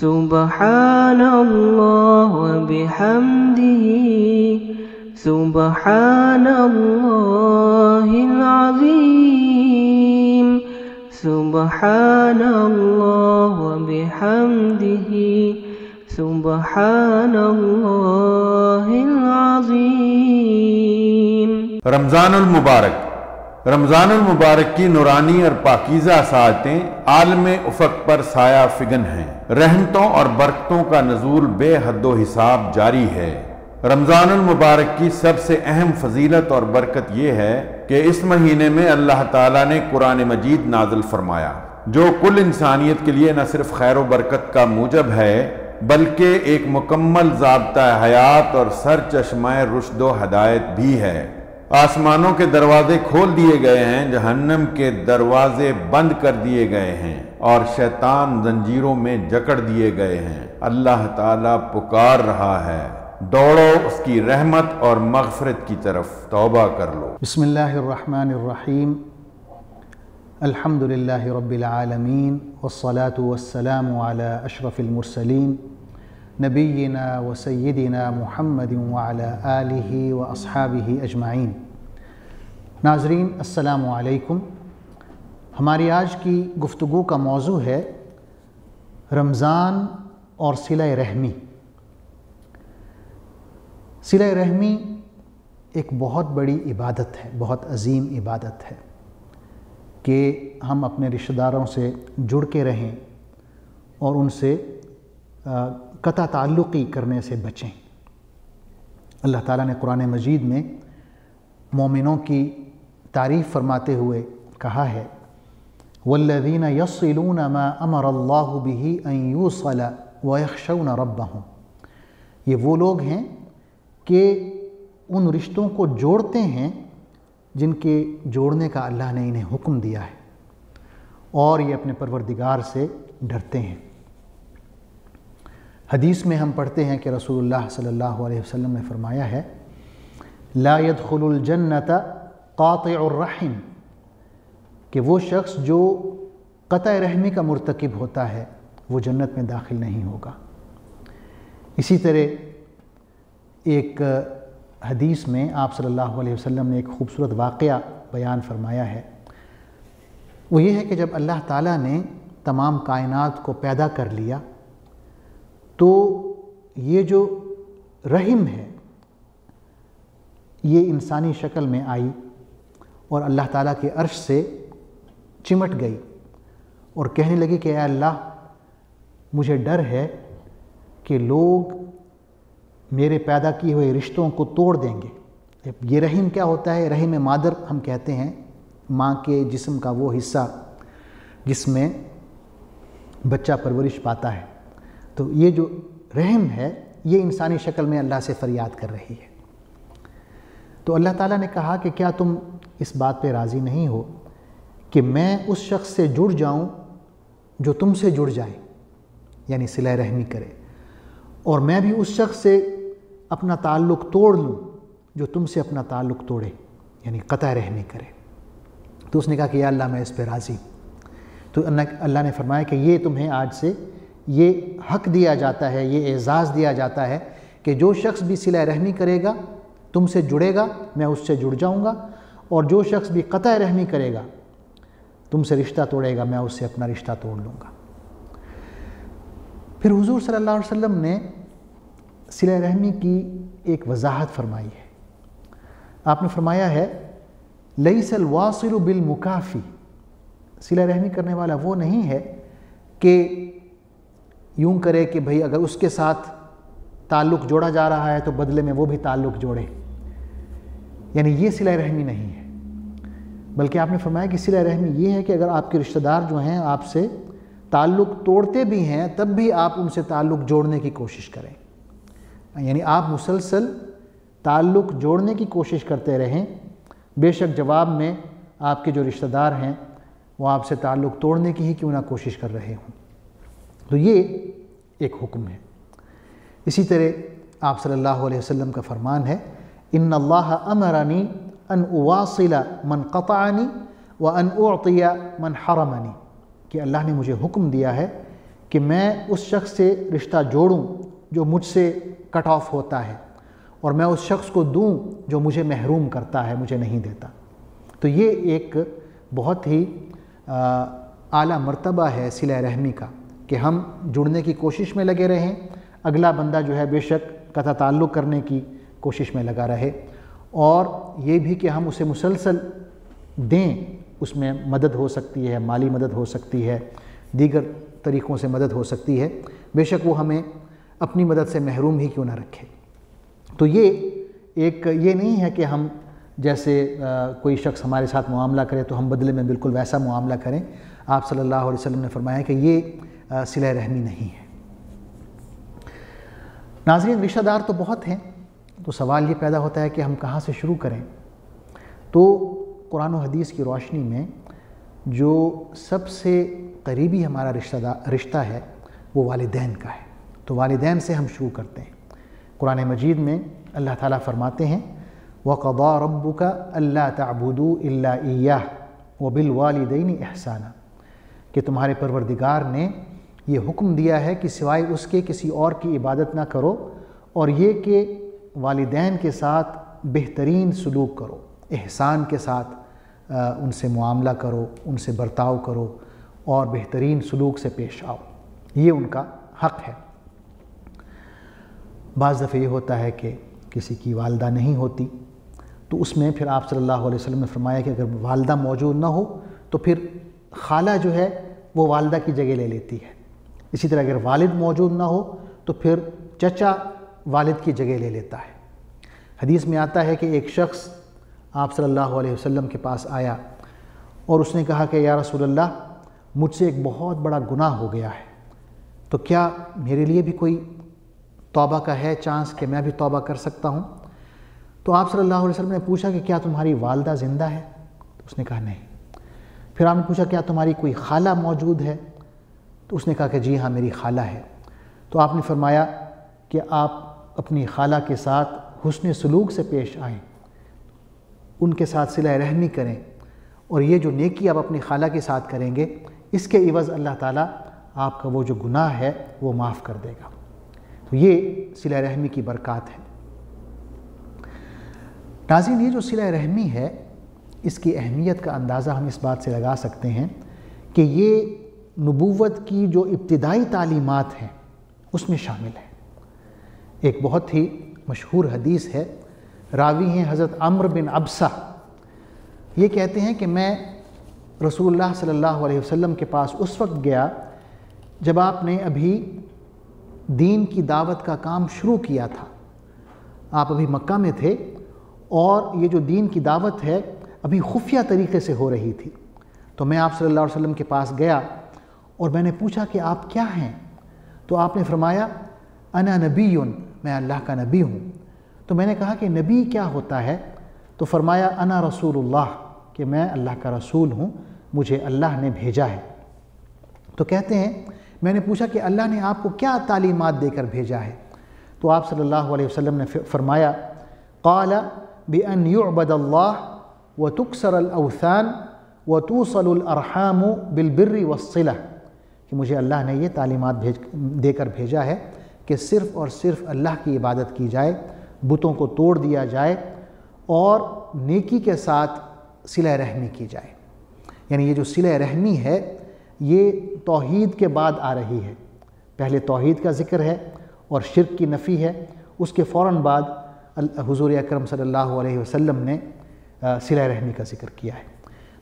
سبحان اللہ وبحمدہ سبحان اللہ العظیم سبحان اللہ وبحمدہ سبحان اللہ العظیم۔ رمضان المبارک رمضان المبارک کی نورانی اور پاکیزہ ساعتیں عالم افق پر سایہ فگن ہیں۔ رحمتوں اور برکتوں کا نزول بے حد و حساب جاری ہے۔ رمضان المبارک کی سب سے اہم فضیلت اور برکت یہ ہے کہ اس مہینے میں اللہ تعالیٰ نے قرآن مجید نازل فرمایا، جو کل انسانیت کے لیے نہ صرف خیر و برکت کا موجب ہے بلکہ ایک مکمل ضابطہ حیات اور سرچشمہ رشد و ہدایت بھی ہے۔ آسمانوں کے دروازے کھول دیے گئے ہیں، جہنم کے دروازے بند کر دیے گئے ہیں اور شیطان زنجیروں میں جکڑ دیے گئے ہیں۔ اللہ تعالیٰ پکار رہا ہے، دوڑو اس کی رحمت اور مغفرت کی طرف، توبہ کر لو۔ بسم اللہ الرحمن الرحیم، الحمد للہ رب العالمین، والصلاة والسلام علی اشرف المرسلین، نبینا و سیدنا محمد وعلی آلہ و اصحابہ اجمعین۔ ناظرین السلام علیکم۔ ہماری آج کی گفتگو کا موضوع ہے رمضان اور صلہ رحمی۔ صلہ رحمی ایک بہت بڑی عبادت ہے، بہت عظیم عبادت ہے کہ ہم اپنے رشتہ داروں سے جڑ کے رہیں اور ان سے قطع تعلقی کرنے سے بچیں۔ اللہ تعالیٰ نے قرآن مجید میں مومنوں کی تعریف فرماتے ہوئے کہا ہے وَالَّذِينَ يَصِّلُونَ مَا أَمَرَ اللَّهُ بِهِ أَن يُوصَلَ وَيَخْشَوْنَ رَبَّهُم۔ یہ وہ لوگ ہیں کہ ان رشتوں کو جوڑتے ہیں جن کے جوڑنے کا اللہ نے انہیں حکم دیا ہے، اور یہ اپنے پروردگار سے ڈرتے ہیں۔ حدیث میں ہم پڑھتے ہیں کہ رسول اللہ صلی اللہ علیہ وسلم نے فرمایا ہے لا يدخل الجنة قاطع الرحم، کہ وہ شخص جو قطع رحمی کا مرتکب ہوتا ہے وہ جنت میں داخل نہیں ہوگا۔ اسی طرح ایک حدیث میں آپ صلی اللہ علیہ وسلم نے ایک خوبصورت واقعہ بیان فرمایا ہے، وہ یہ ہے کہ جب اللہ تعالیٰ نے تمام کائنات کو پیدا کر لیا تو یہ جو رحم ہے یہ انسانی شکل میں آئی اور اللہ تعالیٰ کے عرش سے چمٹ گئی اور کہنے لگی کہ اے اللہ، مجھے ڈر ہے کہ لوگ میرے پیدا کیے ہوئے رشتوں کو توڑ دیں گے۔ یہ رحم کیا ہوتا ہے؟ رحم مادر ہم کہتے ہیں ماں کے جسم کا وہ حصہ جس میں بچہ پرورش پاتا ہے۔ تو یہ جو رحم ہے یہ انسانی شکل میں اللہ سے فریاد کر رہی ہے۔ تو اللہ تعالیٰ نے کہا کہ کیا تم اس بات پہ راضی نہیں ہو کہ میں اس شخص سے جڑ جاؤں جو تم سے جڑ جائے، یعنی صلہ رحمی کرے، اور میں بھی اس شخص سے اپنا تعلق توڑ لوں جو تم سے اپنا تعلق توڑے، یعنی قطع رحمی کرے۔ تو اس نے کہا کہ یا اللہ میں اس پہ راضی ہوں۔ تو اللہ نے فرمایا کہ یہ تمہیں آج سے یہ حق دیا جاتا ہے، یہ اعزاز دیا جاتا ہے کہ جو شخص بھی صلہ رحمی کرے گا، تم سے جڑے گا، میں اس سے جڑ جاؤں گا، اور جو شخص بھی قطع رحمی کرے گا، تم سے رشتہ توڑے گا، میں اس سے اپنا رشتہ توڑ لوں گا۔ پھر حضور صلی اللہ علیہ وسلم نے صلہ رحمی کی ایک وضاحت فرمائی ہے۔ آپ نے فرمایا ہے لیس الواصل بالمکافی، صلہ رحمی کرنے والا وہ نہیں ہے کہ یوں کرے کہ بھئی اگر اس کے ساتھ تعلق جوڑا جا رہا ہے تو بدلے میں وہ بھی تعلق جوڑے، یعنی یہ صلہ رحمی نہیں ہے، بلکہ آپ نے فرمایا کہ صلہ رحمی یہ ہے کہ اگر آپ کے رشتہ دار جو ہیں آپ سے تعلق توڑتے بھی ہیں تب بھی آپ ان سے تعلق جوڑنے کی کوشش کریں، یعنی آپ مسلسل تعلق جوڑنے کی کوشش کرتے رہیں، بے شک جواب میں آپ کے جو رشتہ دار ہیں وہ آپ سے تعلق توڑنے کی ہی کیوں نہ کوشش کر رہے ہوں۔ تو یہ ایک حکم ہے۔ اسی طرح آپ صلی اللہ علیہ وسلم کا فرمان ہے ان اللہ امرنی ان اواصل من قطعنی وان اعطی من حرمنی، کہ اللہ نے مجھے حکم دیا ہے کہ کہ میں اس شخص سے رشتہ جوڑوں جو مجھ سے کٹ آف ہوتا ہے، اور میں اس شخص کو دوں جو مجھے محروم کرتا ہے، مجھے نہیں دیتا۔ تو یہ ایک بہت ہی اعلیٰ مرتبہ ہے صلہ رحمی کا، کہ ہم جڑنے کی کوشش میں لگے رہیں، اگلا بندہ جو ہے بے شک قطع تعلق کرنے کی کوشش میں لگا رہے، اور یہ بھی کہ ہم اسے مسلسل دیں۔ اس میں مدد ہو سکتی ہے، مالی مدد ہو سکتی ہے، دیگر طریقوں سے مدد ہو سکتی ہے، بے شک وہ ہمیں اپنی مدد سے محروم ہی کیوں نہ رکھے۔ تو یہ نہیں ہے کہ ہم جیسے کوئی شخص ہمارے ساتھ معاملہ کرے تو ہم بدلے میں بالکل ویسا معاملہ کریں۔ آپ صلی اللہ علیہ وسلم نے فرمایا کہ یہ صلہ رحمی نہیں ہے۔ ناظرین، رشتہ دار تو بہت ہیں، تو سوال یہ پیدا ہوتا ہے کہ ہم کہاں سے شروع کریں؟ تو قرآن و حدیث کی روشنی میں جو سب سے قریبی ہمارا رشتہ ہے وہ والدین کا ہے، تو والدین سے ہم شروع کرتے ہیں۔ قرآن مجید میں اللہ تعالیٰ فرماتے ہیں وَقَضَىٰ رَبُّكَ أَلَّا تَعْبُدُوا إِلَّا إِيَّاهُ وَبِالْوَالِدَيْنِ إِحْسَانًا، کہ تمہارے پروردگار نے یہ حکم دیا ہے کہ سوائے اس کے کسی اور کی عبادت نہ کرو، اور یہ کہ والدین کے ساتھ بہترین سلوک کرو، احسان کے ساتھ ان سے معاملہ کرو، ان سے برتاؤ کرو، اور بہترین سلوک سے پیش آؤ، یہ ان کا حق ہے۔ بعض دفعہ یہ ہوتا ہے کہ کسی کی والدہ نہیں ہوتی، تو اس میں پھر آپ صلی اللہ علیہ وسلم نے فرمایا کہ اگر والدہ موجود نہ ہو تو پھر خالہ جو ہے وہ والدہ کی جگہ لے لیتی ہے۔ اسی طرح اگر والد موجود نہ ہو تو پھر چچا والد کی جگہ لے لیتا ہے۔ حدیث میں آتا ہے کہ ایک شخص آپ صلی اللہ علیہ وسلم کے پاس آیا اور اس نے کہا کہ یا رسول اللہ، مجھ سے ایک بہت بڑا گناہ ہو گیا ہے، تو کیا میرے لیے بھی کوئی توبہ کا ہے چانس کہ میں بھی توبہ کر سکتا ہوں؟ تو آپ صلی اللہ علیہ وسلم نے پوچھا کہ کیا تمہاری والدہ زندہ ہے؟ تو اس نے کہا نہیں۔ پھر آپ نے پوچھا کیا تمہاری کوئی خالہ موجود ہے؟ تو اس نے کہا کہ جی ہاں میری خالہ ہے۔ تو آپ نے فرمایا کہ آپ اپنی خالہ کے ساتھ حسن سلوک سے پیش آئیں، ان کے ساتھ صلہ رحمی کریں، اور یہ جو نیکی آپ اپنی خالہ کے ساتھ کریں گے اس کے عوض اللہ تعالیٰ آپ کا وہ جو گناہ ہے وہ معاف کر دے گا۔ تو یہ صلہ رحمی کی برکات ہے۔ ناظرین، یہ جو صلہ رحمی ہے اس کی اہمیت کا اندازہ ہم اس بات سے لگا سکتے ہیں کہ یہ نبوت کی جو ابتدائی تعلیمات ہیں اس میں شامل ہے۔ ایک بہت ہی مشہور حدیث ہے، راوی ہیں حضرت عمرو بن عبسہ، یہ کہتے ہیں کہ میں رسول اللہ صلی اللہ علیہ وسلم کے پاس اس وقت گیا جب آپ نے ابھی دین کی دعوت کا کام شروع کیا تھا، آپ ابھی مکہ میں تھے، اور یہ جو دین کی دعوت ہے ابھی خفیہ طریقے سے ہو رہی تھی۔ تو میں آپ صلی اللہ علیہ وسلم کے پاس گیا اور میں نے پوچھا کہ آپ کیا ہیں؟ تو آپ نے فرمایا انا نبی، میں اللہ کا نبی ہوں۔ تو میں نے کہا کہ نبی کیا ہوتا ہے؟ تو فرمایا انا رسول اللہ، کہ میں اللہ کا رسول ہوں، مجھے اللہ نے بھیجا ہے۔ تو کہتے ہیں میں نے پوچھا کہ اللہ نے آپ کو کیا تعلیمات دے کر بھیجا ہے؟ تو آپ صلی اللہ علیہ وسلم نے فرمایا قال بأن يعبد الله وتكسر الأوثان وتوصل الأرحام بالبر والصلة، کہ مجھے اللہ نے یہ تعلیمات دے کر بھیجا ہے کہ صرف اور صرف اللہ کی عبادت کی جائے، بتوں کو توڑ دیا جائے، اور نیکی کے ساتھ صلہ رحمی کی جائے۔ یعنی یہ جو صلہ رحمی ہے یہ توحید کے بعد آ رہی ہے، پہلے توحید کا ذکر ہے اور شرک کی نفی ہے، اس کے فوراً بعد حضور اکرم صلی اللہ علیہ وسلم نے صلہ رحمی کا ذکر کیا ہے۔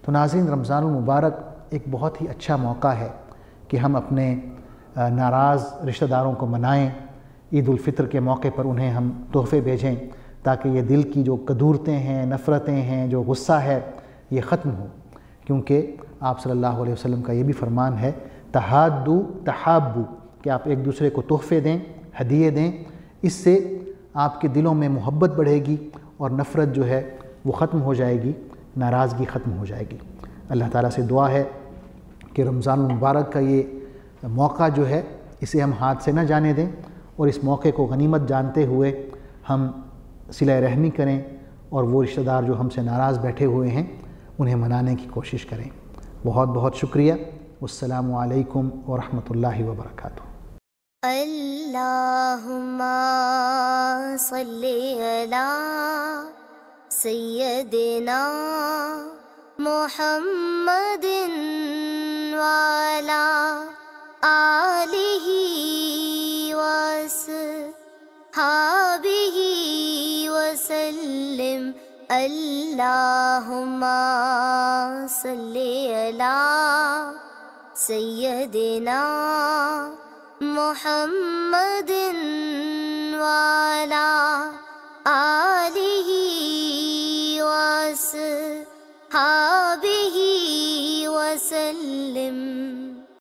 تو ناظرین، رمضان المبارک ایک بہت ہی اچھا موقع ہے کہ ہم اپنے ناراض رشتہ داروں کو منائیں، عید الفطر کے موقع پر انہیں ہم تحفے بھیجیں تاکہ یہ دل کی جو کدورتیں ہیں، نفرتیں ہیں، جو غصہ ہے یہ ختم ہو، کیونکہ آپ صلی اللہ علیہ وسلم کا یہ بھی فرمان ہے تحادو تحابو، کہ آپ ایک دوسرے کو تحفے دیں، ہدیے دیں، اس سے آپ کے دلوں میں محبت بڑھے گی اور نفرت جو ہے وہ ختم ہو جائے گی، ناراضگی ختم ہو جائے گی۔ اللہ تعالیٰ سے دعا ہے کہ رمضان المبارک کا یہ موقع جو ہے اسے ہم ہاتھ سے نہ جانے دیں، اور اس موقع کو غنیمت جانتے ہوئے ہم صلہ رحمی کریں، اور وہ رشتہ دار جو ہم سے ناراض بیٹھے ہوئے ہیں انہیں منانے کی کوشش کریں۔ بہت بہت شکریہ۔ والسلام علیکم ورحمۃ اللہ وبرکاتہ۔ اللہم صلی علی سیدنا محمد وعلی آلہ وصحبہ وسلم۔ اللہم صلی علی سیدنا محمد